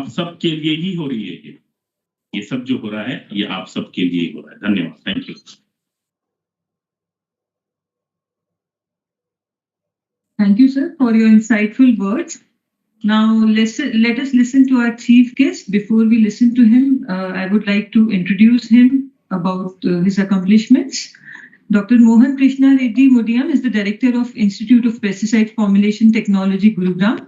आप सबके लिए ही हो रही है। ये सब जो हो रहा है ये आप सबके लिए हो रहा है। धन्यवाद। Thank you. Thank you, sir, for your insightful words. Now, let us listen to our chief guest. Before we listen to him, I would like to introduce him about his accomplishments. Dr. Mohan Krishna Reddy Modiam is the Director of Institute of Pesticide Formulation Technology, Gurugram.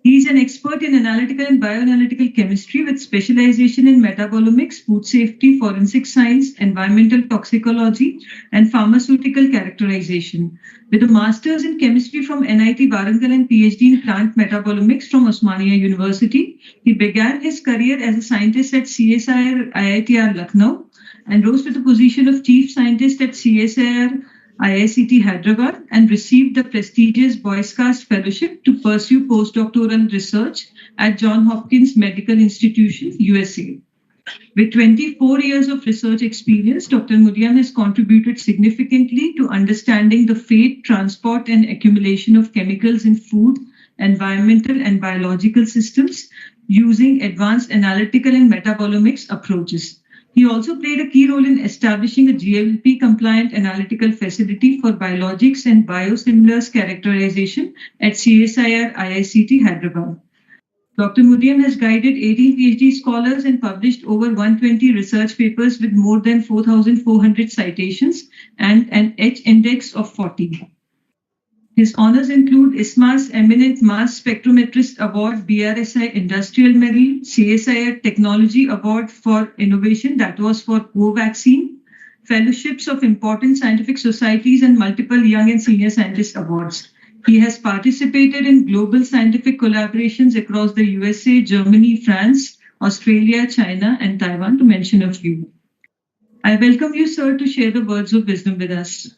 He is an expert in analytical and bioanalytical chemistry with specialization in metabolomics, food safety, forensic science, environmental toxicology, and pharmaceutical characterization. With a master's in chemistry from NIT Warangal and PhD in plant metabolomics from Osmania University, he began his career as a scientist at CSIR IITR Lucknow and rose to the position of chief scientist at CSIR IICT Hyderabad and received the prestigious Boy Scout Fellowship to pursue postdoctoral research at Johns Hopkins Medical Institution, USA. With 24 years of research experience, Dr. Muriam has contributed significantly to understanding the fate, transport, and accumulation of chemicals in food, environmental, and biological systems using advanced analytical and metabolomics approaches. He also played a key role in establishing a GLP-compliant analytical facility for biologics and biosimilars characterization at CSIR IICT Hyderabad. Dr. Muriam has guided 18 PhD scholars and published over 120 research papers with more than 4,400 citations and an H index of 40. His honors include ISMA's Eminent Mass Spectrometrist Award, BRSI Industrial Medal, CSIR Technology Award for Innovation, that was for Covaxin, fellowships of important scientific societies, and multiple young and senior scientist awards. He has participated in global scientific collaborations across the USA, Germany, France, Australia, China, and Taiwan, to mention a few. I welcome you, sir, to share the words of wisdom with us.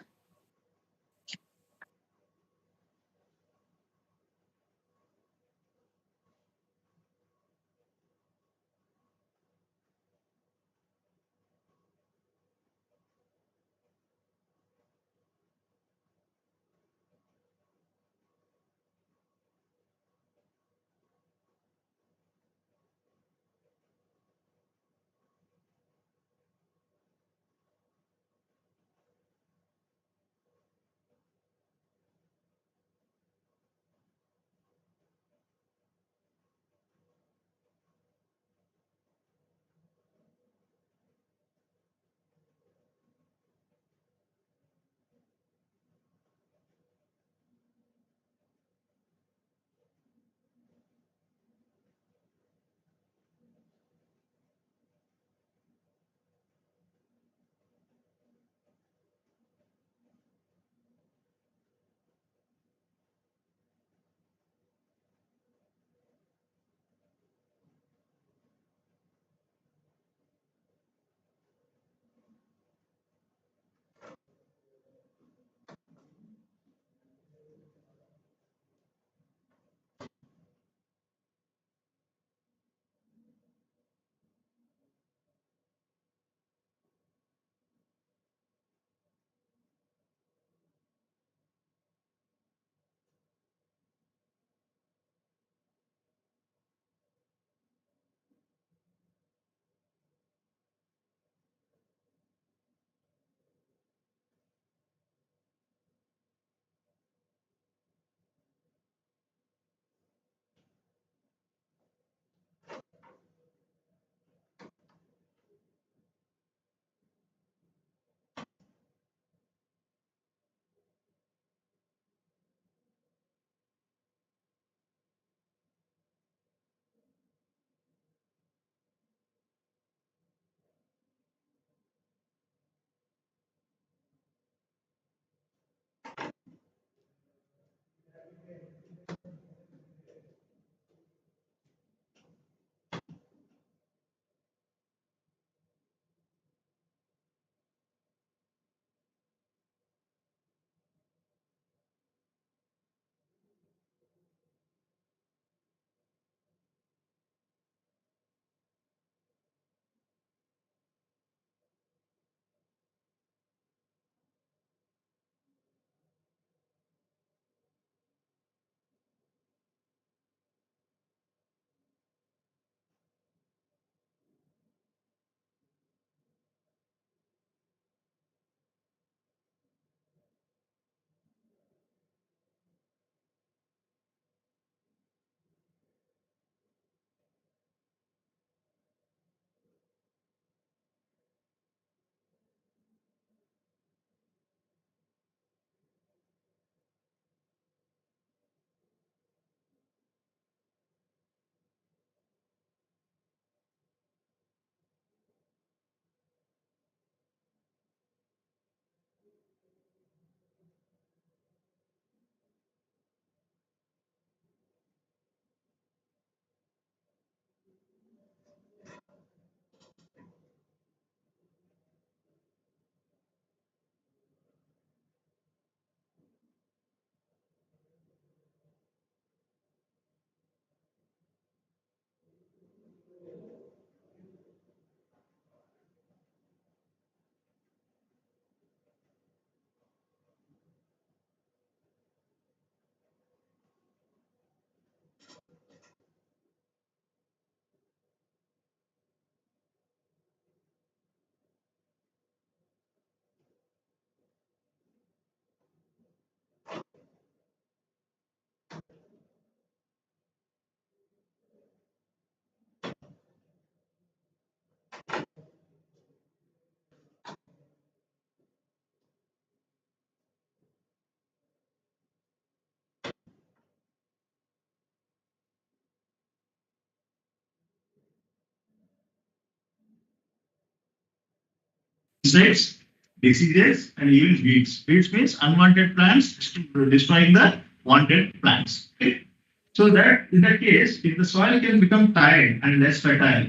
insects, diseases, and even weeds. Weeds means unwanted plants destroying the wanted plants. Okay? So that in that case, if the soil can become tired and less fertile,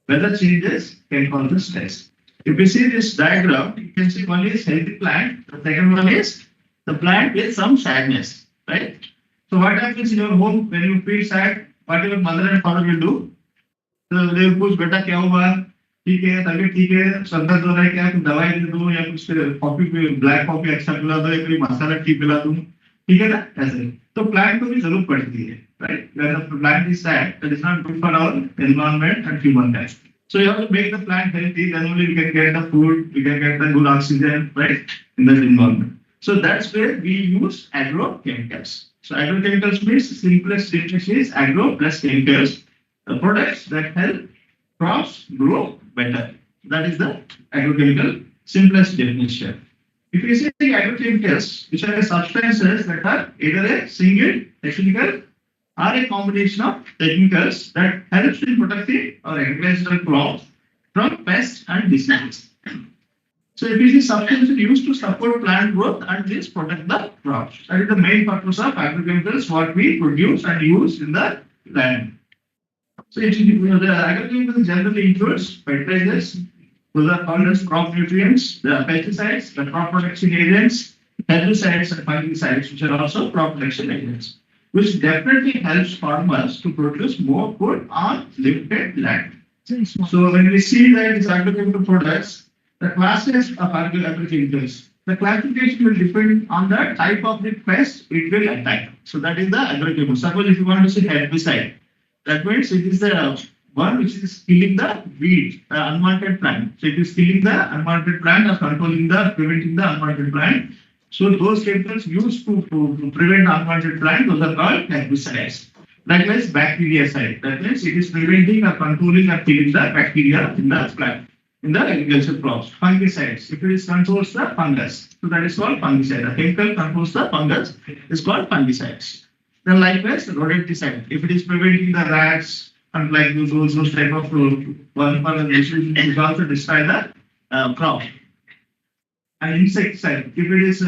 weather changes can cause the stress. If you see this diagram, you can see one is healthy plant, the second one is the plant with some sadness, right? So what happens in your home when you feel sad? What your mother and father will do? So they will push, बेटा क्या हुआ? ठीक है, तबीयत ठीक है, sir दर्द हो रहा है क्या? कुछ दवाई दे दो या कुछ कॉफी ब्लैक कॉफी अच्छा पिला दो या कोई मसाला टी पिला दूं, ठीक है ना? ऐसे तो प्लांट को भी जरूरत पड़ती है, right? When the plant is sad, that is not good for our environment and human life. So you have to make the plant healthy, then only we can get the food, we can get the good oxygen, right, in that environment. So that's where we use agrochemicals. So agrochemicals means simplest definition is agro plus chemicals, the products that help crops grow better. That is the agrochemical simplest definition. If you see agrochemicals, which are substances that are either a single technical or a combination of technicals that helps in protecting our agricultural crops from pests and diseases. So if it is substances used to support plant growth and this protect the crops. That is the main purpose of agrochemicals, what we produce and use in the land. So the agrochemicals generally includes fertilizers, those are called as crop nutrients, the pesticides, the crop protection agents, herbicides and fungicides, which are also crop protection agents, which definitely helps farmers to produce more food on limited land. So when we see that these agrochemical products, the classes of agrochemicals, the classification will depend on the type of the pest it will attack. So that is the agrochemical. Suppose if you want to say herbicide, that means it is the one which is killing the weed, the unwanted plant. So it is killing the unwanted plant or controlling the, preventing the unwanted plant. So those chemicals used to prevent unwanted plant, those are called herbicides. Likewise, bactericide. That means it is preventing or controlling or killing the bacteria in the plant, in the agricultural crops. Fungicides. If it is controls the fungus, so that is called fungicide. A chemical controls the fungus is called fungicides. Then likewise, rodenticide. If it is preventing the rats and like those type of one is also destroy the crop. And insecticide, if it is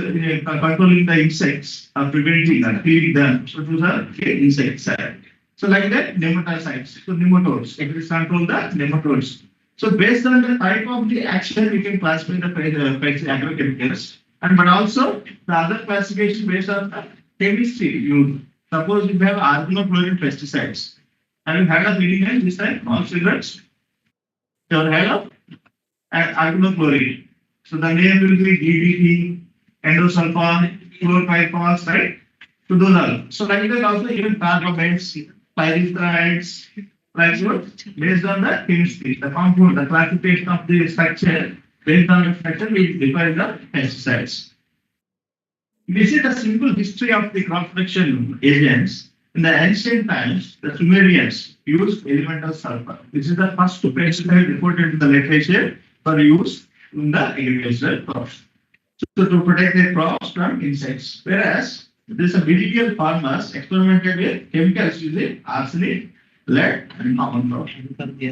controlling the insects or preventing or killing them, so those are insecticide. So like that, nematicides, so nematodes, if it is control the nematodes. So based on the type of the action, we can classify the agrochemicals. And but also the other classification based on the chemistry used. Suppose if you have organochlorine pesticides, have you heard of reading this time? All cigarettes? You have heard of organochlorine. So the name will be DDT, endosulfan, chlorpyrifos, right? So those are. So like that also even carbamates, pyrethroids, like what? Based on the chemistry, the compound, the classification of the structure, based on the structure, we define the pesticides. This is the simple history of the crop protection agents. In the ancient times, the Sumerians used elemental sulfur. This is the first pesticide reported in the literature for use in the agricultural crops. So to protect their crops from insects. Whereas this medieval farmers experimented with chemicals using arsenic, lead, and common crop.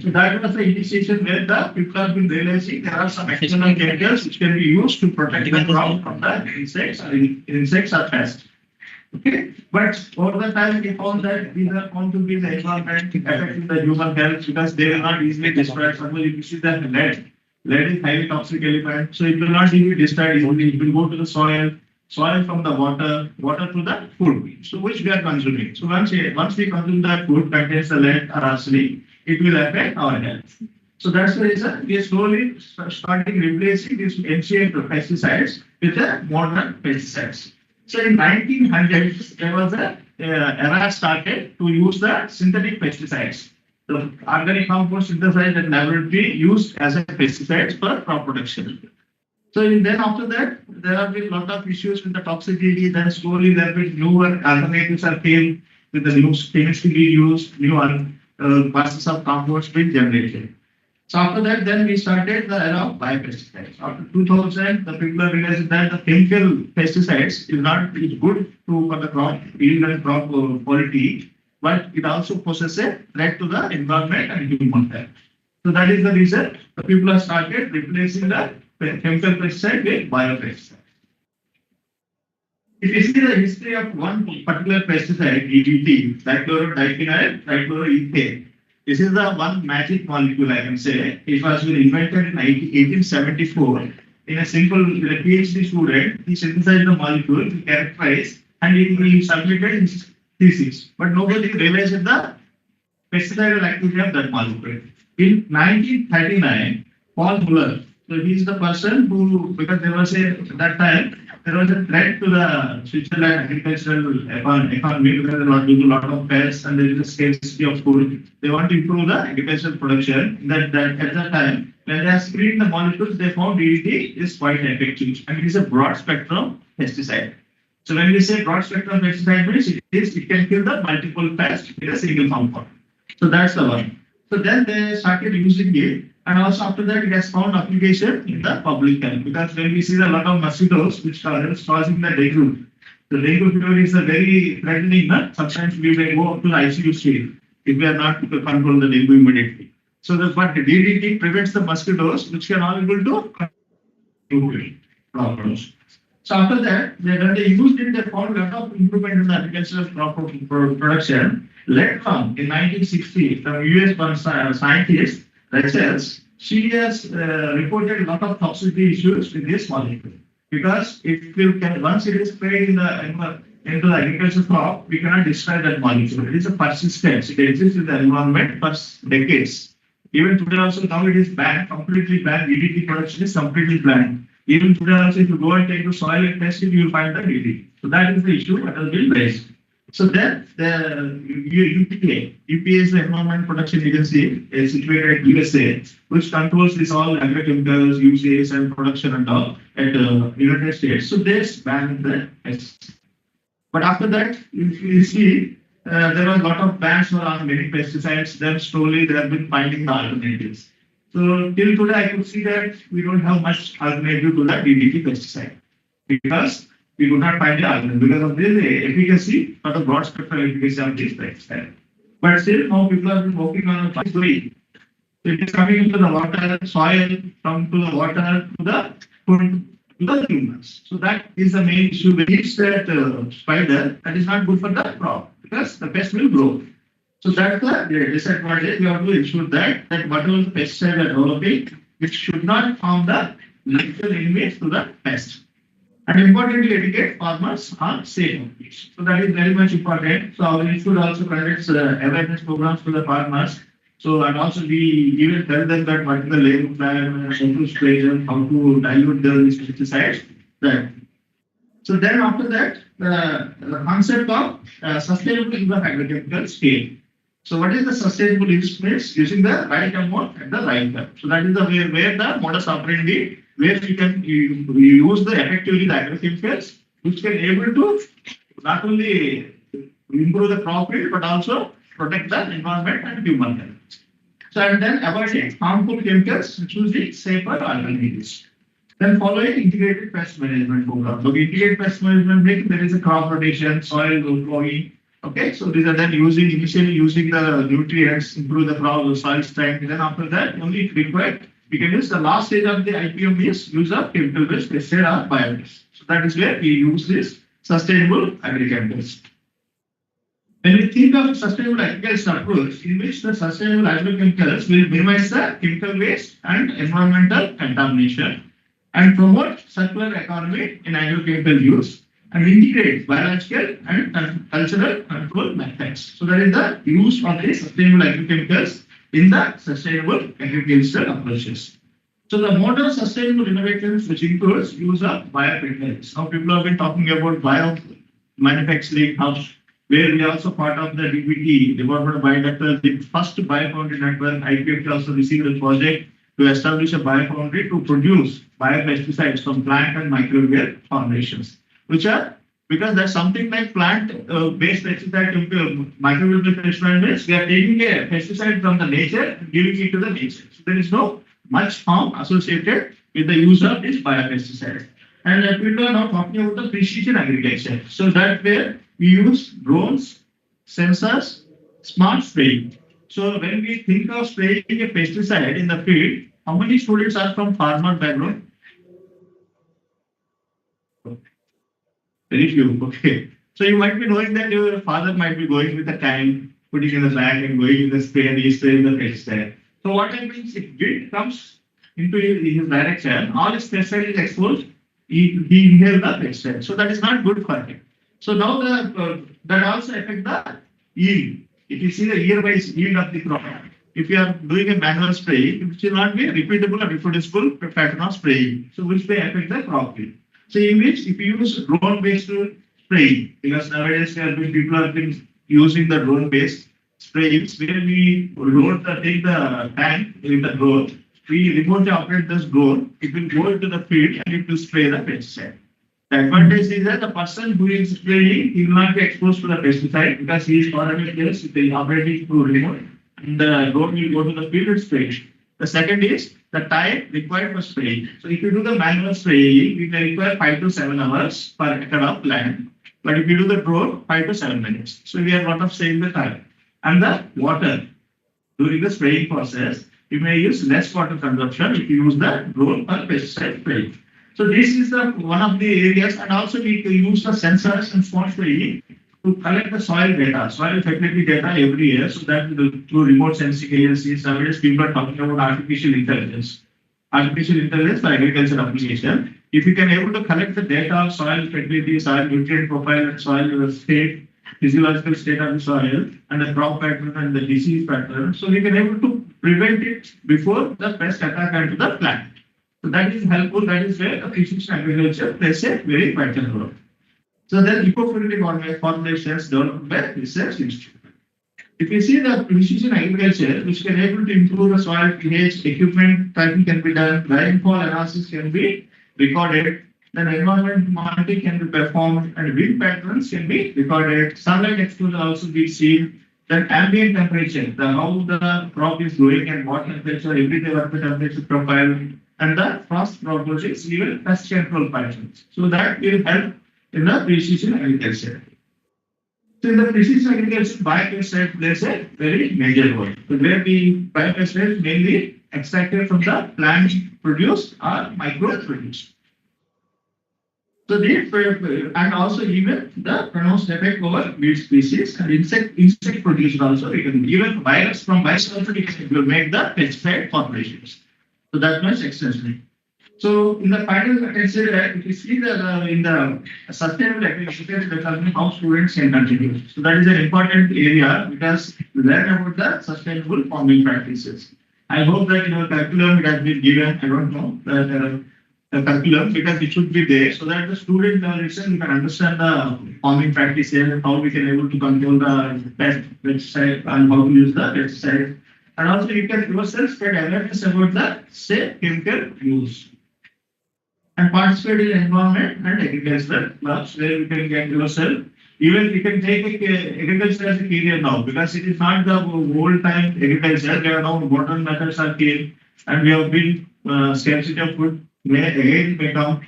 So that was the initiation where the people have been realizing there are some external chemicals which can be used to protect the crop from the insects or pests. Okay, but over the time we found that these are found to be the environment affecting the human health because they will not easily destroy. Suppose if you see that lead is highly toxic element, so it will not easily destroy easily. It will go to the soil from the water to the food, so which we are consuming. So once we consume that food contains the lead or arsenic, it will affect our health. So that's the reason we are slowly starting replacing these ancient pesticides with the modern pesticides. So in 1900s, there was a era started to use the synthetic pesticides. The organic compound synthesized in laboratory used as a pesticides for crop protection. So then after that, there have been a lot of issues with the toxicity. Then slowly there have been newer alternatives are came with the new chemistry used, new classes of compounds being generated. So after that, then we started the era of biopesticides. After 2000, the people realized that the chemical pesticides is not good for the crop yield and crop quality, but it also poses a threat to the environment and human health. So that is the reason the people have started replacing the chemical pesticide with biopesticide. If you see the history of one particular pesticide, DDT, dichlorodiphenoyl trichloroethane, this is the one magic molecule I can say. It was invented in 1874 in a simple a PhD student. He synthesized the molecule, he characterized, and he submitted his thesis. But nobody realized the pesticidal activity of that molecule. In 1939, Paul Muller, so he is the person who, because there was at that time, there was a threat to the Switzerland agricultural economy because there was a lot of pests and there is a scarcity of food. They want to improve the agricultural production. At that time, when they have screened the molecules, they found DDT is quite effective and it is a broad spectrum pesticide. So when we say broad spectrum pesticide means it can kill the multiple pests in a single compound. So that's the one. So then they started using it, and also after that it has found application in the public health because when we see a lot of mosquitoes which are causing the dengue, the dengue fever is a very threatening. Sometimes we may go up to the ICU stage if we are not to control the dengue immediately. So but the DDT prevents the mosquitoes which can all able to problems. So after that, when they used it, they found a lot of improvement in the agricultural crop production. Later on, in 1960, the US scientist, Rachel, she has reported a lot of toxicity issues with this molecule. Because if you can, once it is sprayed into the agricultural crop, we cannot destroy that molecule. It is a persistence. It exists in the environment for decades. Even today also, now it is banned, completely banned. DDT production is completely banned. Even today also, if you go and take the soil and test it, you will find the DDT. So that is the issue that has been raised. So then the UPA is the Environment Protection Agency, is situated at USA, which controls this all agrochemicals, uses and production and all at United States. So they banned the pests. But after that, if you see, there was a lot of bans on many pesticides. Then slowly they have been finding the alternatives. So till today, I could see that we don't have much alternative to the DDT pesticide because we could not find the alternative because of this efficacy for the broad spectrum efficacy of this pesticide. But still, now people have been working on a way. So it is coming into the water, soil, from to the water to the food to the humans. So that is the main issue. When it's that spider, that is not good for the crop because the pest will grow. So that's the disadvantage. We have to ensure that whatever the pesticide are developing, it should not harm the natural enemies to the pest. And importantly, educate farmers on safe application. So that is very much important. So our institute also conducts awareness programs to the farmers. So and also we even tell them that what is the label plan, how to spray them, how to dilute the pesticides. That. So then after that, the concept of sustainable use of agrochemical scale. So what is the sustainable use means? Using the right amount at the right time. So that is the where the modus operandi, where you can use the effectively the agrochemicals, which can able to not only improve the crop yield but also protect the environment and human health. So and then avoiding harmful chemicals, choosing safer alternatives. Then following integrated pest management program. So integrated pest management means there is a crop rotation, soil growing. Okay, so these are then initially using the nutrients, improve the crop, the soil strength. Then after that, only if required, we can use the last stage of the IPM is use of chemical-based pesticide or biogas. So that is where we use this sustainable agrochemicals. When we think of sustainable agriculture approach, in which the sustainable agrochemicals will minimize the chemical waste and environmental contamination and promote circular economy in agrochemical use and integrate biological and cultural control methods. So that is the use of the sustainable agrochemicals in the sustainable agricultural approaches. So the modern sustainable innovations which includes use of biopigments. Now people have been talking about bio-manufacturing hubs, where we are also part of the DBT, Department of Biodata, the first biofoundry network. IPF also received a project to establish a biofoundry to produce biopesticides from plant and microbial formulations, which are, because that's something like plant-based pesticide, microbial pesticide means we are taking a pesticide from the nature and giving it to the nature. So there is no much harm associated with the use of this biopesticide. And people are now talking about the precision agriculture. So that where we use drones, sensors, smart spraying. So when we think of spraying a pesticide in the field, how many students are from farmer background? Very few. Okay. So you might be knowing that your father might be going with a tank, putting in the bag and going in the spray and he's spraying the pesticide. So what happens if wind comes into his direction, all his pesticide is exposed, he inhales the pesticide. So that is not good for him. So now that also affects the yield. If you see the year-wise yield of the crop, if you are doing a manual spray, it will not be a repeatable or reproducible pattern of spraying. So which may affect the crop yield. So in which if you use drone-based spraying, because nowadays people have been using the drone-based sprayings where we don't take the tank in the drone, we remotely operate this drone, it will go into the field and it will spray the pesticide. The advantage is that the person who is spraying, he will not be exposed to the pesticide because he is far away place with the operating through remote and the drone will go to the field and spray. The second is the time required for spraying. So if you do the manual spraying, it may require 5 to 7 hours per acre of land. But if you do the drone, 5 to 7 minutes. So we are not of saving the time. And the water during the spraying process, you may use less water consumption if you use the drone or pesticide spraying. So this is one of the areas, and also we use the sensors and smart spraying to collect the soil data, soil fertility data every year. So that through remote sensing agencies, nowadays people are talking about artificial intelligence for agriculture application. If you can able to collect the data of soil fertility, soil nutrient profile, and soil state, physiological state of the soil, and the crop pattern and the disease pattern, so we can able to prevent it before the pest attack onto the plant. So that is helpful. That is where the precision agriculture plays a very vital role. So then eco-friendly formulations developed by research institute. If you see the precision agriculture, which can able to improve the soil pH, equipment tracking can be done, rainfall analysis can be recorded, then environment monitoring can be performed, and wind patterns can be recorded. Sunlight exposure also be seen. Then ambient temperature, how the crop is growing and what temperature, everyday water temperature profile, and the frost prognosis, even pest control patterns. So that will help in the precision agriculture. So in the precision agriculture, biopesticide plays a very major role. So where the biopesticide mainly extracted from the plant produced or micro produced. So these and also even the pronounced effect over weed species and insect produced also. We can even virus from virus also we can make the pesticide formulations. So that much extensively. So in the final, I can say that if you see that in the sustainable agriculture, how students can contribute. So that is an important area because we learn about the sustainable farming practices. I hope that in our curriculum it has been given. I don't know the curriculum because it should be there so that the student can understand the farming practices, how we can able to control the pest pesticide and how to use the pesticide. And also you can yourself spread awareness about the safe chemical use. And participate in environment and agricultural clubs where you can get yourself. Even you can take agriculture as a career now because it is not the old time agriculture. There are now modern methods are came and we have been scarcity of food may again may come.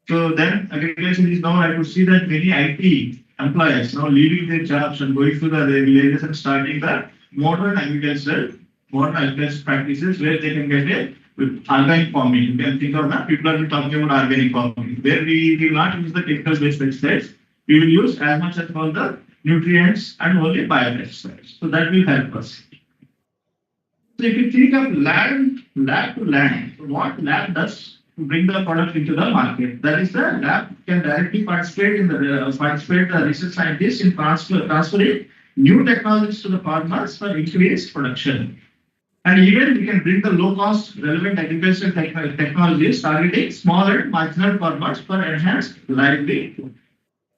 So then agriculture is now I could see that many IT employees now leaving their jobs and going to the villages and starting the modern agriculture practices where they can get a with organic farming. You can think of that. People are talking about organic farming, where we will not use the chemical-based pesticides. We will use as much as all the nutrients and only biopesticides. So that will help us. So if you think of lab to land, so what lab does to bring the product into the market? That is the lab can directly participate in the research scientists in transferring new technologies to the farmers for increased production. And even we can bring the low-cost relevant agricultural technologies targeting smaller marginal farmers for enhanced livelihood.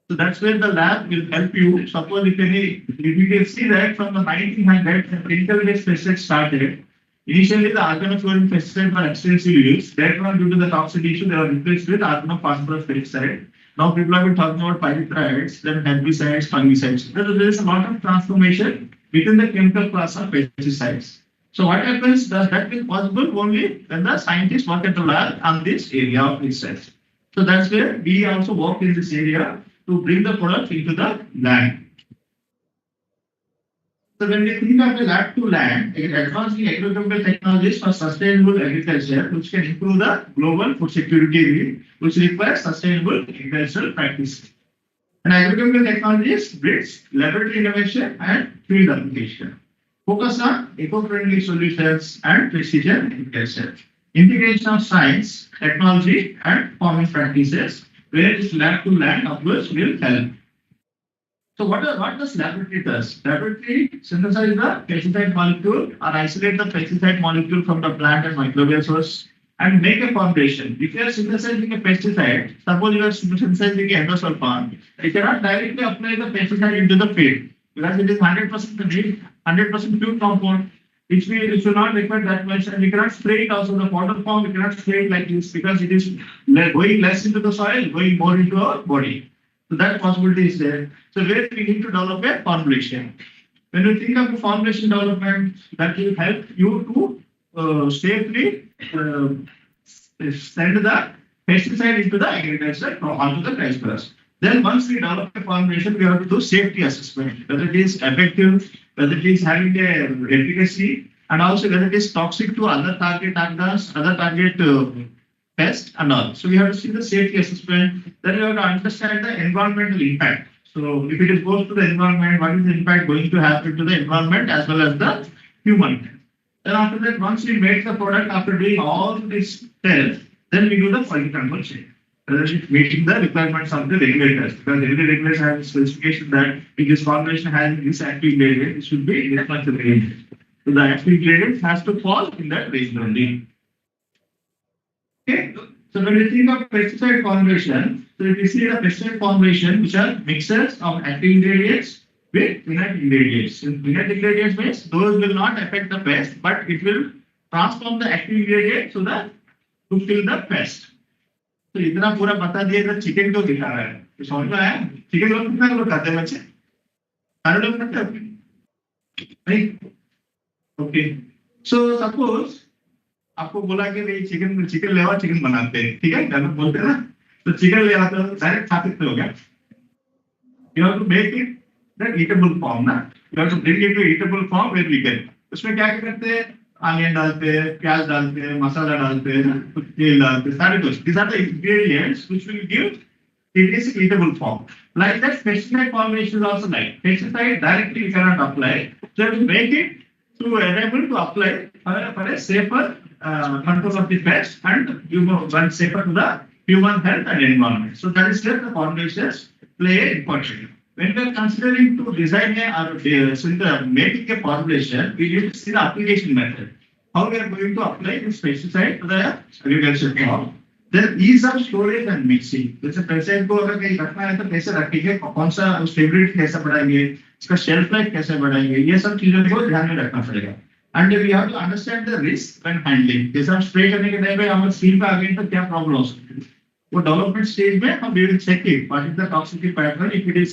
So that's where the lab will help you. Suppose if you can see that from the 1900s, the chemical-based pesticides started. Initially, the organofluorine pesticides were extensively used. Later on, due to the toxic issue, they were replaced with organophosphorus pesticide. Now people have been talking about pyrethroids, then herbicides, fungicides. There is a lot of transformation within the chemical class of pesticides. So what happens that will possible only when the scientists work at the lab on this area of research. So that's where we also work in this area to bring the product into the land. So when we think of the lab to land, advancing agricultural technologies for sustainable agriculture, which can improve the global food security, which requires sustainable agricultural practices. And agricultural technologies breeds laboratory innovation and field application. Focus on eco-friendly solutions and precision agriculture. Integration of science, technology, and farming practices, where this lab-to-land approach will help. So what does laboratory does? Laboratory synthesize the pesticide molecule or isolate the pesticide molecule from the plant and microbial source and make a formulation. If you are synthesizing a pesticide, suppose you are synthesizing endosulfan, you cannot directly apply the pesticide into the field because it is 100% pure compound. Which will not require that much, and we cannot spray it also in the powder form. We cannot spray it like this because it is going less into the soil, going more into our body. So that possibility is there. So where we need to develop a formulation. When we think of the formulation development, that will help you to safely send the pesticide into the agriculture onto the rice grass. Then once we develop a formulation, we have to do safety assessment, whether it is effective, whether it is having a efficacy, and also whether it is toxic to other target organisms, other target pests and all. So we have to see the safety assessment. Then we have to understand the environmental impact. So if it goes to the environment, what is the impact going to happen to the environment as well as the human? Then after that, once we make the product after doing all these tests, then we do the quality control check. Whether it's meeting the requirements of the regulators, because every regulator has a specification that if this formulation has this active ingredient, it should be this much range. So the active ingredient has to fall in that range only. Okay. So when we think of pesticide formulation, so if you see the pesticide formulation, which are mixtures of active ingredients with inert ingredients. Inert ingredients means those will not affect the pest, but it will transform the active ingredient to kill the pest. तो इतना पूरा बता दिया तो chicken क्यों दिखा रहा है तो समझ में आया चिकन लोग कितना लोग खाते हैं बच्चे सारे लोग खाते हैं नहीं ओके सो सपोज आपको बोला कि नहीं चिकन ले आओ चिकन बनाते हैं ठीक है घर में बोलते हैं ना तो चिकन ले आते हो डायरेक्ट खा सकते हो क्या you have to make it that eatable form ना you have to bring it to eatable form where we can उसमें क्या करते हैं ऑनियन डालते हैं प्याज डालते हैं मसाला डालते हैं तेल डालते हैं सारे कुछ these are the ingredients which will give it is eatable form like that pesticide formulation is also like pesticide directly you cannot apply so to make it to enable to apply for a safer control of the pest and one safer to the human health and environment. So that is where the formulations play an important role. When we are considering to design making a formulation, we need to see the application method. How we are going to apply this pesticide to the agriculture farm. Then ease of storage and mixing. जैसे pesticide को अगर कहीं रखना है तो कैसे रखेंगे, कौन सा stability कैसे बढ़ाएंगे, इसका shelf life कैसे बढ़ाएंगे, ये सब चीजों को ध्यान में रखना पड़ेगा. And we have to understand the risk when handling. जैसे हम spray करने के टाइम पे हमारे सील पे आ गए तो क्या प्रॉब्लम हो सकती है. वो डेवलपमेंट स्टेज में हम we will check it what is the toxicity pattern if it is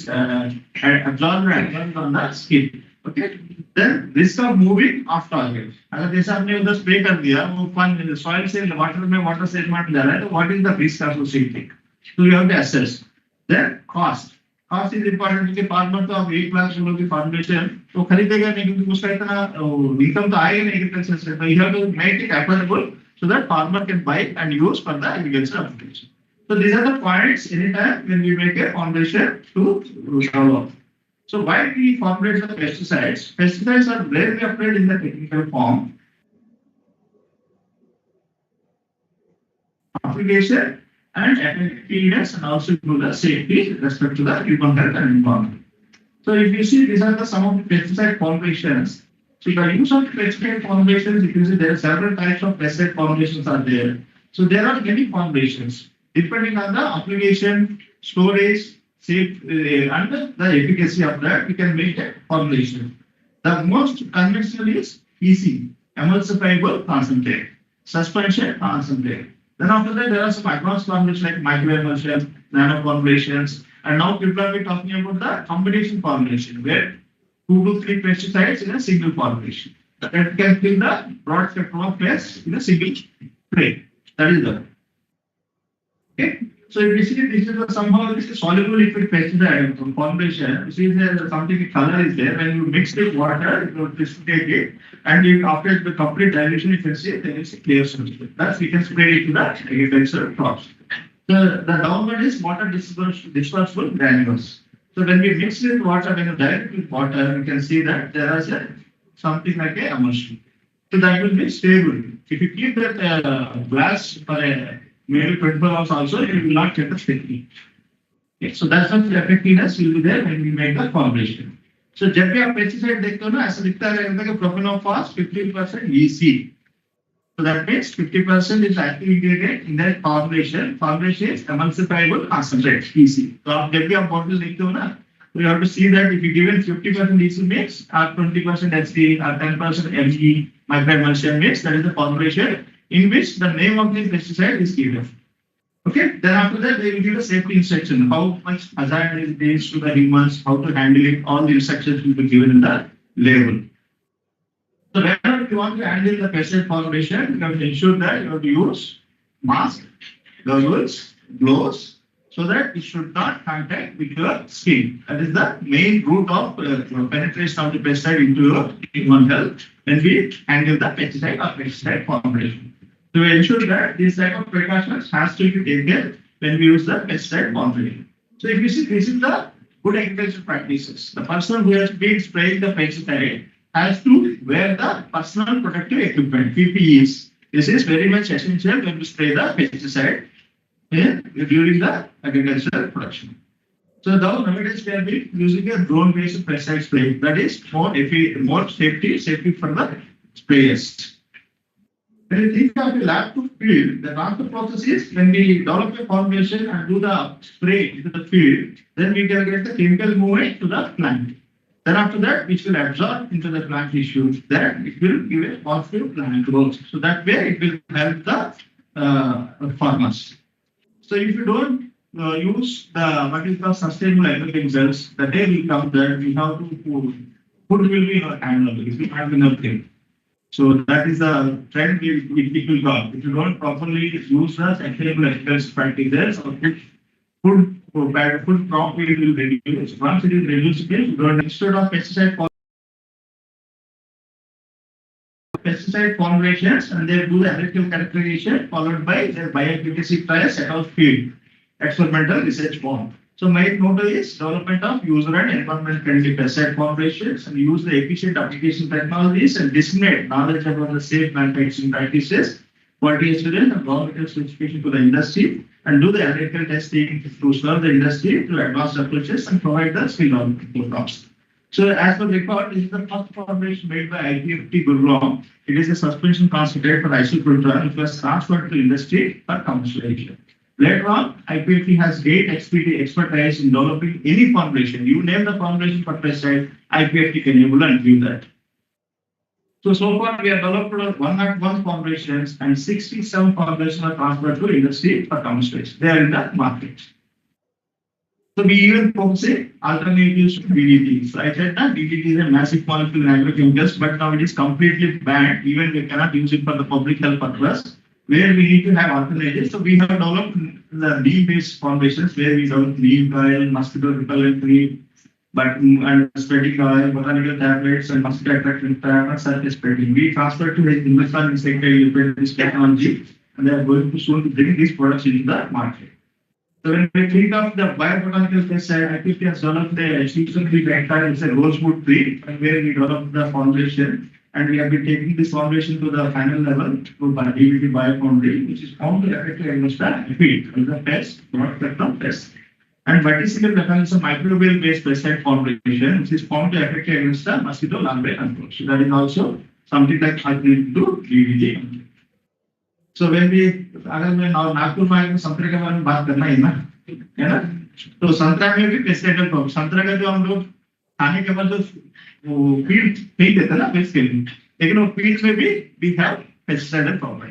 absorbed on the skin. Okay. Then risk of moving off target. अगर जैसे हमने उधर स्प्रे कर दिया वो सॉइल से वाटर में वाटर सेगमेंट जा रहा है तो what is the risk associated. So you have to assess. Then cost. Cost is important क्योंकि फार्मर तो अब 1 लाख किलो की फॉर्मुलेशन तो खरीदेगा नहीं क्योंकि उसका इतना इनकम तो आएगा नहीं एग्रीकल्चर से. तो you have to make it affordable so that farmer can buy and use for the agriculture application. So these are the points anytime when we make a formulation to develop. So why we formulate the pesticides? Pesticides are rarely applied in the technical form. Application and effectiveness and also to the safety with respect to the human health and environment. So if you see these are the some of the pesticide formulations. So the use of pesticide formulations, if you see there are several types of pesticide formulations are there. So there are many formulations. Depending on the application, storage, safe, and the efficacy of that, we can make a formulation. The most conventional is EC, emulsifiable concentrate, suspension concentrate. Then after that, there are some advanced formulations like microemulsion, nano formulations, and now people are talking about the combination formulation, where 2 to 3 pesticides in a single formulation. That can kill the broad spectrum of pests in a single spray. That is the. Okay. So if you see this is somehow this is soluble liquid pesticide formulation. You see there something color is there. When you mix it with water, it will precipitate it, and you, after the complete dilution, you can see there is a clear solution. Thus, we can spray it to the agricultural crops. The downward is water dispersible granules. So when we mix with water, when you dilute with water, you can see that there is something like a emulsion. So that will be stable. If you keep that glass for maybe 24 hours also, you will not get the sticky. Okay, so that's what the effectiveness will be there when we make the formulation. So जब भी आप pesticide देखते हो ना ऐसा दिखता है कि propanophos 50% EC. So that means 50% is active ingredient in that formulation. Formulation is emulsifiable concentrate EC. So आप जब भी आप bottle देखते हो ना, so you have to see that if you given 50% EC mix or 20% HC or 10% Mg microemulsion mix, that is the formulation in which the name of the pesticide is given. Okay, then after that they will give a safety instruction, how much hazard it is to the humans, how to handle it, all the instructions will be given in the label. So whenever you want to handle the pesticide formulation, you have to ensure that you have to use mask, goggles, gloves, so that it should not contact with your skin. That is the main route of penetration of the pesticide into your human health when we handle the pesticide or pesticide formulation. To ensure that this type of precautions has to be taken when we use the pesticide formulation. So if you see, this is the good agricultural practices. The person who has been spraying the pesticide has to wear the personal protective equipment, PPEs. This is very much essential when we spray the pesticide during the agricultural production. So now nowadays we have been using a drone-based pesticide spray. That is more safety for the sprayers. When you think of the lab to field, the transfer process is when we develop a formulation and do the spray into the field, then we can get the chemical movement to the plant. Then after that, which will absorb into the plant tissue, then it will give a positive plant growth. So that way it will help the farmers. So if you don't use the what is called sustainable agrochemicals, the day will come that we have to food will be handled. It will have nothing. So that is the trend it will come. If you don't properly use the sustainable agriculture practices, or food crop yield will reduce. Once it is reduced, you don't instead of pesticide formulations, and they do the electrical characterization followed by their bioefficacy trials at our field, experimental research form. So my motto is development of user and environment friendly pesticide formulations, and use the efficient application technologies and disseminate knowledge about the safe manufacturing practices, quality assurance and raw material specification to the industry, and do the analytical testing to serve the industry through advanced approaches and provide the skill of crops. So as per record, this is the first formulation made by IPFT Gurgaon. It is a suspension concentrate for isopropyl, which was transferred to industry for commercialization. Later on, IPFT has great expertise in developing any formulation. You name the formulation for pesticide, IPFT can able and give that. So far we have developed 101 formulations and 67 formulations are transferred to industry for commercialization. They are in the market. So we even focusing alternatives to DDT. So I said that DDT is a massive molecule in agrochemicals, but now it is completely banned. Even we cannot use it for the public health purpose, where we need to have alternatives. So we have developed the neem-based formulations where we develop neem oil, mosquito repellent neem, and spreading oil, botanical tablets, and mosquito attractant trap and surface spreading. We transferred to Hindustan Insecticide this technology, and they are going to soon bring these products into the market. So when we think of the biobotanical pesticide, IPFT has developed the exclusively it's a rosewood tree, where we developed the formulation, and we have been taking this formulation to the final level to DBT biofoundry, which is found to affect against the field, the pest, not spectrum pest. And verticillin mechanism microbial-based pesticide formulation, which is found to affect against the mosquito larvae control. So that is also something that alternative to DBT. So when we अगर मैं नागपुर में संतरे के बारे में बात करना है ना, तो संतरा में भी पेस्टिसाइड प्रॉब्लम, संतरा का जो हम लोग खाने के बाद जो फीड फेंक देते हैं ना पेस्ट के लिए, लेकिन वो फीड में भी वी हैव पेस्टिसाइड प्रॉब्लम.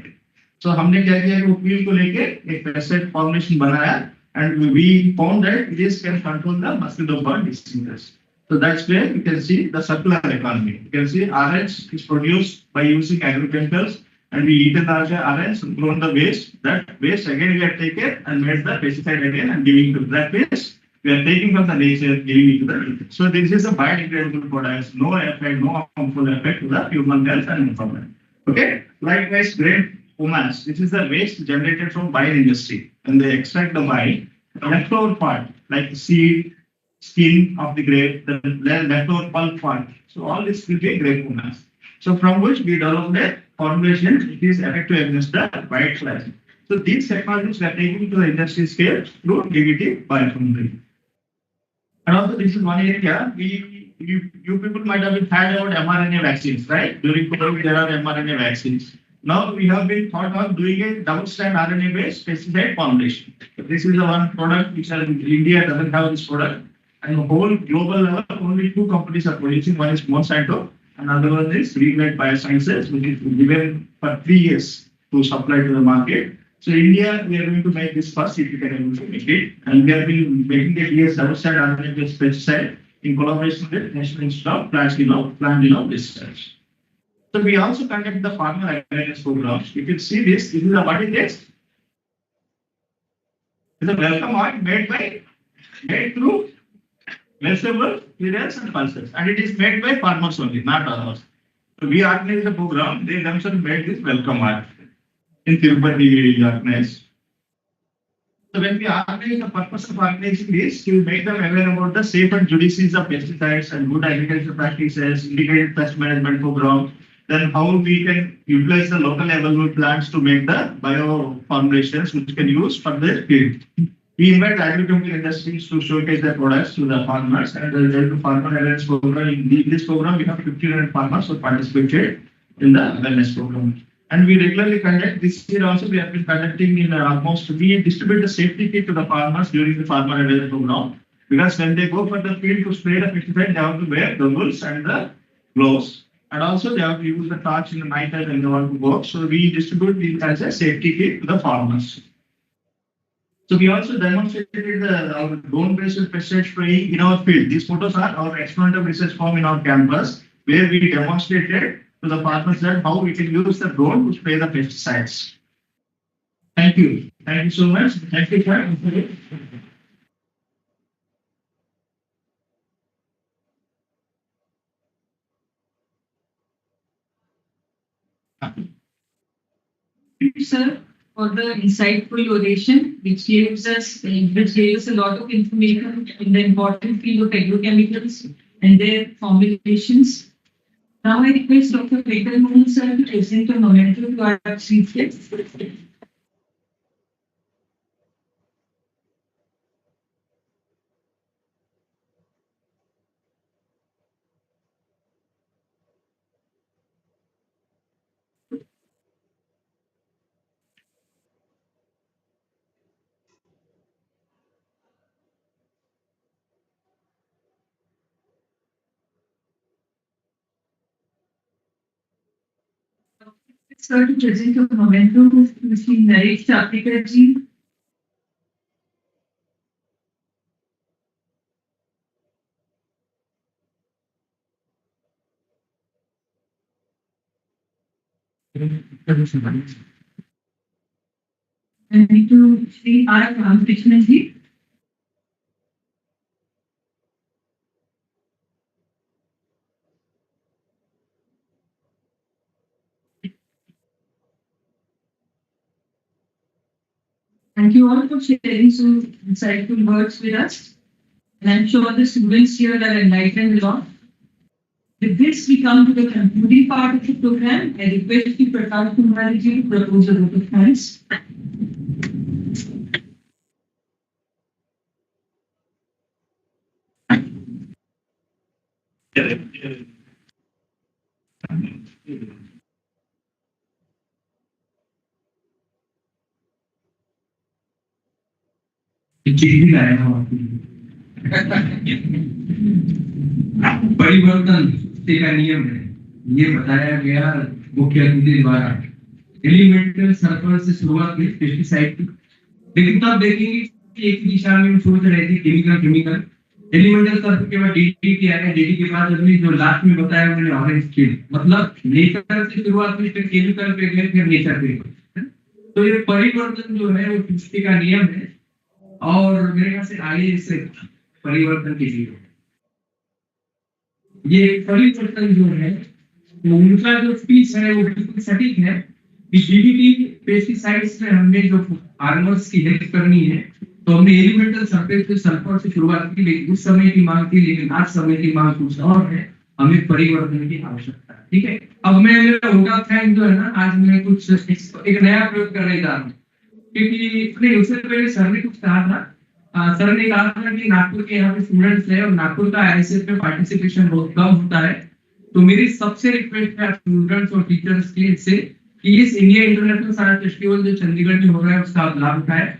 सो हमने क्या किया कि वो फीड को लेके एक पेस्टिसाइड फॉर्मुलेशन बनाया, and we found that this can control the mosquito-borne diseases. So that's where you can see the circular economy. You can see RH is produced by using agrochemicals, and we eat the RH and grown the waste. That waste again we are taken and made the pesticide again and giving to that waste. We are taking from the nature, giving it to the nature. So this is a biodegradable product, no effect, no harmful effect to the human health and environment. Okay. Likewise, grain humus, which is the waste generated from bile industry, and they extract the bile, the leftover part like seed, skin of the grape, the leftover pulp part. So all this will be grape humus. So from which we developed a formulation which is effective against the white flies. So these technologies we are taking to the industry scale through DBT bioformulation. And also this is one area you people might have had about mRNA vaccines, right? During COVID there are mRNA vaccines. Now we have been thought of doing a double-strand RNA-based pesticide formulation. So this is the one product which India doesn't have this product. And the whole global level, only two companies are producing. One is Monsanto, another one is Regenerate Biosciences, which is given for 3 years to supply to the market. So India, we are going to make this first if we can able to make it. And we have been making the DS double-strand RNA-based pesticide in collaboration with National Institute of Plant Research. So we also conduct the farmer awareness program. If you see this is a what is this? It's a welcome oil made through vegetable, cereals and pulses. And it is made by farmers only, not others. So we organize the program, they themselves made this welcome oil. In Tirupati, we organize. So when we organize, the purpose of organizing this to make them aware about the safe and judicious of pesticides and good agricultural practices, integrated pest management program, then how we can utilize the local available plants to make the bio formulations which can use for the field. We invite agricultural industries to showcase their products to the farmers and the farmer awareness program. In this program, we have 1,500 farmers who participated in the awareness program. And we regularly conduct, this year also we have been conducting in we distribute the safety kit to the farmers during the farmer awareness program. Because when they go for the field to spray the pesticide, they have to wear goggles and the gloves. And also they have to use the torch in the night time when they want to go. So we distribute this as a safety kit to the farmers. So we also demonstrated our drone-based pesticide spraying in our field. These photos are our experimental research farm in our campus, where we demonstrated to the farmers that how we can use the drone to spray the pesticides. Thank you. Thank you so much. Thank you, sir. Thank you, sir, for the insightful oration, which gave us a lot of information in the important field of agrochemicals and their formulations. Now I request Dr. Peter Mohan sir to present a memento to our chief guest. Sir, to present a memento to Mr. Naresh Chaplikar ji. And to Sri R. Ramakrishnan ji. Thank you all for sharing some insightful words with us. And I'm sure the students here are enlightened a lot. With this, we come to the concluding part of the program. I request you, Prakash Kumar ji, to propose a vote of thanks. परिवर्तन का नियम है, ये बताया गया मुख्य अतिथि द्वारा। एलिमेंटल सर्कल से शुरुआत हुई पेस्टिसाइड की, लेकिन तब देखेंगे कि एक दिशा में सोच रहे थे केमिकल एलिमेंटल सर्कल के बाद डीडी आया, डीडी के बाद अभी जो लास्ट में बताया उन्होंने ऑरेंज स्केल, मतलब नेचर से शुरुआत हुई फिर केमिकल पे गए फिर नेचर पे। तो ये परिवर्तन जो है वो सृष्टि का नियम है और मेरे ख्याल से आगे इससे परिवर्तन की चीज है। ये परिवर्तन जो है तो उनका जो स्पीच है वो बिल्कुल सटीक है कि डीडीटी पेस्टिसाइड्स में हमने जो फार्मर्स की हेल्प करनी है तो हमने एलिमेंटल सरफेस पे सल्फर से शुरुआत की, लेकिन उस समय की मांग थी, लेकिन आज समय की मांग कुछ और है, हमें परिवर्तन की आवश्यकता है। ठीक है, अब मैं मेरा होगा फैन जो है ना, आज मैं कुछ एक नया प्रयोग करने जा रहा हूँ, क्योंकि नहीं उससे पहले सर ने कुछ कहा था। सर ने कहा था कि नागपुर के यहाँ पे स्टूडेंट्स है और नागपुर का आईएसएफ में पार्टिसिपेशन बहुत कम होता है, तो मेरी सबसे रिक्वेस्ट है स्टूडेंट्स और टीचर्स की से कि इस इंडिया इंटरनेशनल साइंस फेस्टिवल जो चंडीगढ़ में हो रहा है उसका आप लाभ उठाएं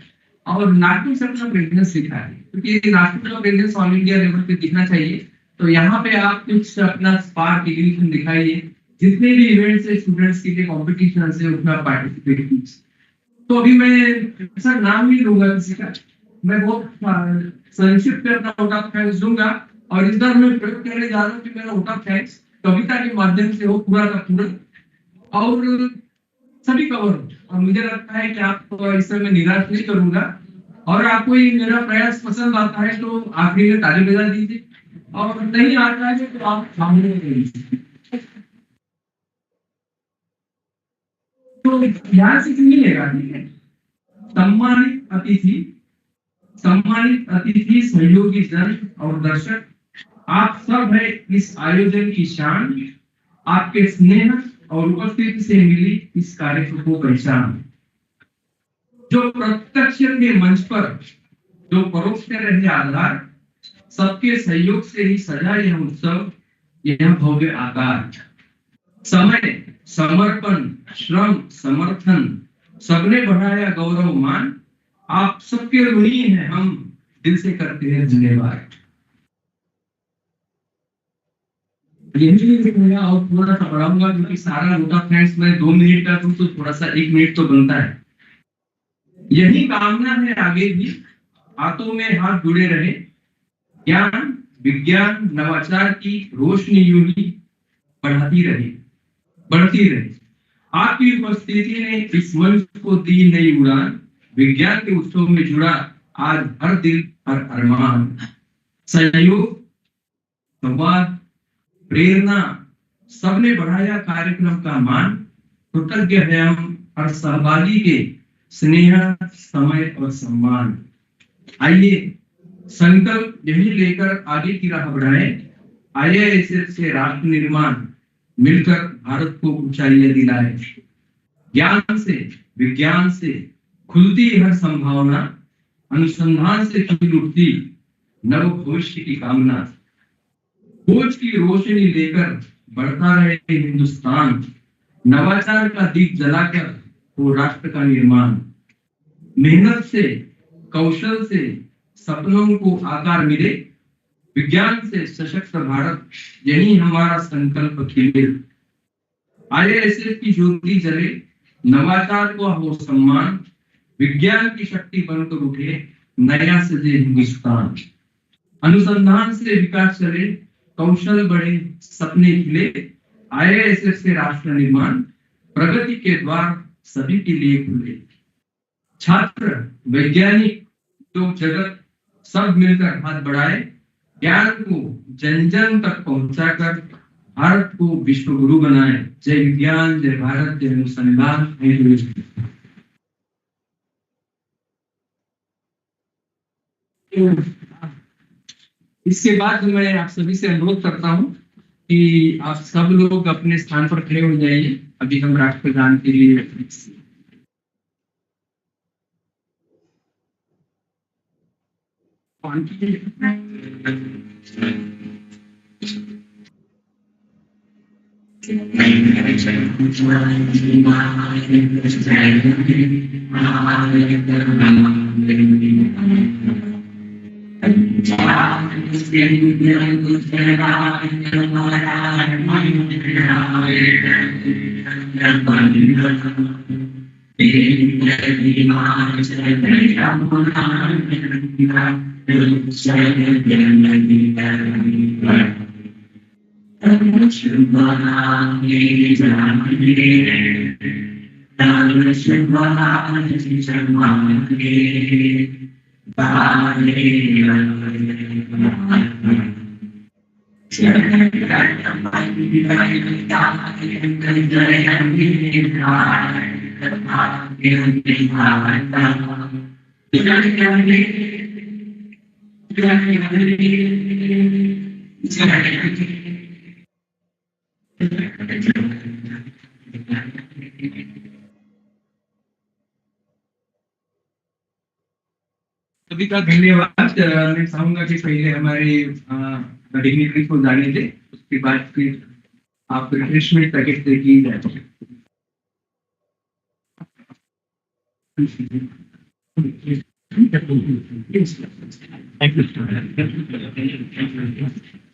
और नागपुर से अपना प्रेजेंस दिखाएं, क्योंकि नागपुर का प्रेजेंस ऑल इंडिया लेवल पे दिखना चाहिए। तो यहाँ पे आप कुछ अपना स्पार्क इग्निशन दिखाइए, जितने भी इवेंट्स है स्टूडेंट्स के लिए कॉम्पिटिशन है उसमें आप पार्टिसिपेट कीजिए। तो अभी मैं ऐसा नाम नहीं लूंगा किसी का, मैं बहुत संक्षिप्त में अपना वोट ऑफ थैंक्स दूंगा और इस बार मैं प्रयोग करने जा रहा हूँ कि मेरा वोट ऑफ थैंक्स कविता के माध्यम से हो पूरा का पूरा और सभी कवर। और मुझे लगता है कि आपको इस समय निराश नहीं करूंगा और आपको ये मेरा प्रयास पसंद आता है तो आखिरी में ताली बजा दीजिए और नहीं आता है तो आप सामने दीजिए। तो ध्यान से सुनिएगा, ठीक है। सम्मानित अतिथि, सहयोगी जन और दर्शक, आप सब है इस आयोजन की शान, आपके स्नेह और उपस्थिति से मिली इस कार्यक्रम को पहचान। जो प्रत्यक्ष के मंच पर, जो परोक्ष के रहे आधार, सबके सहयोग से ही सजा यह उत्सव, यह भव्य आकार। समय, समर्पण, श्रम, समर्थन, सबने बढ़ाया गौरव मान, आप सबके ऋणी हैं हम, दिल से करते हैं धन्यवाद। यही मैं और थोड़ा सा बढ़ाऊंगा क्योंकि सारा वोट ऑफ थैंक्स मैं 2 मिनट का दूं तो थोड़ा सा 1 मिनट तो बनता है। यही कामना है आगे भी हाथों में हाथ जुड़े रहे, ज्ञान, विज्ञान, नवाचार की रोशनी यूं ही बढ़ती रहे। आपकी उपस्थिति ने इस मंच को दी नई उड़ान, विज्ञान के उत्सव में जुड़ा आज हर दिल हर अरमान। सहयोग, संवाद, प्रेरणा, सबने बढ़ाया कार्यक्रम का मान। कृतज्ञ है हम हर सहभागी के स्नेह, समय और सम्मान। आइए संकल्प यही लेकर आगे की राह बढ़ाएं, आईएएसएफ से राष्ट्र निर्माण, मिलकर भारत को ऊंचाइयां दिलाए। ज्ञान से, विज्ञान से खुलती हर संभावना, अनुसंधान से खिल उठती नव भविष्य की कामना। खोज की रोशनी लेकर बढ़ता रहे हिंदुस्तान, नवाचार का दीप जलाकर हो राष्ट्र का निर्माण। मेहनत से, कौशल से सपनों को आकार मिले, विज्ञान से सशक्त भारत, यही हमारा संकल्प खिले। आईएएसएफ की ज्योति जले, नवाचार को हो सम्मान, विज्ञान की शक्ति बनकर उठे नया सजे हिंदुस्तान। अनुसंधान से विकास चले, कौशल बढ़े, सपने खिले, आईएएसएफ से राष्ट्र निर्माण, प्रगति के द्वार सभी के लिए खुले। छात्र, वैज्ञानिक, लोग, जगत सब मिलकर हाथ बढ़ाए, ज्ञान को जन जन तक पहुंचाकर भारत को विश्व गुरु बनाए। जय विज्ञान, जय भारत, जय अनुसंधान। इसके बाद मैं आप सभी से अनुरोध करता हूं कि आप सब लोग अपने स्थान पर खड़े हो जाइए। अभी हम राष्ट्रगान के लिए सभी का धन्यवाद। मैं चाहूंगा कि पहले हमारे डिग्निटरी को जाने दे, उसके बाद फिर आप रिफ्रेशमेंट पैकेट देखिए जाए। Thank you.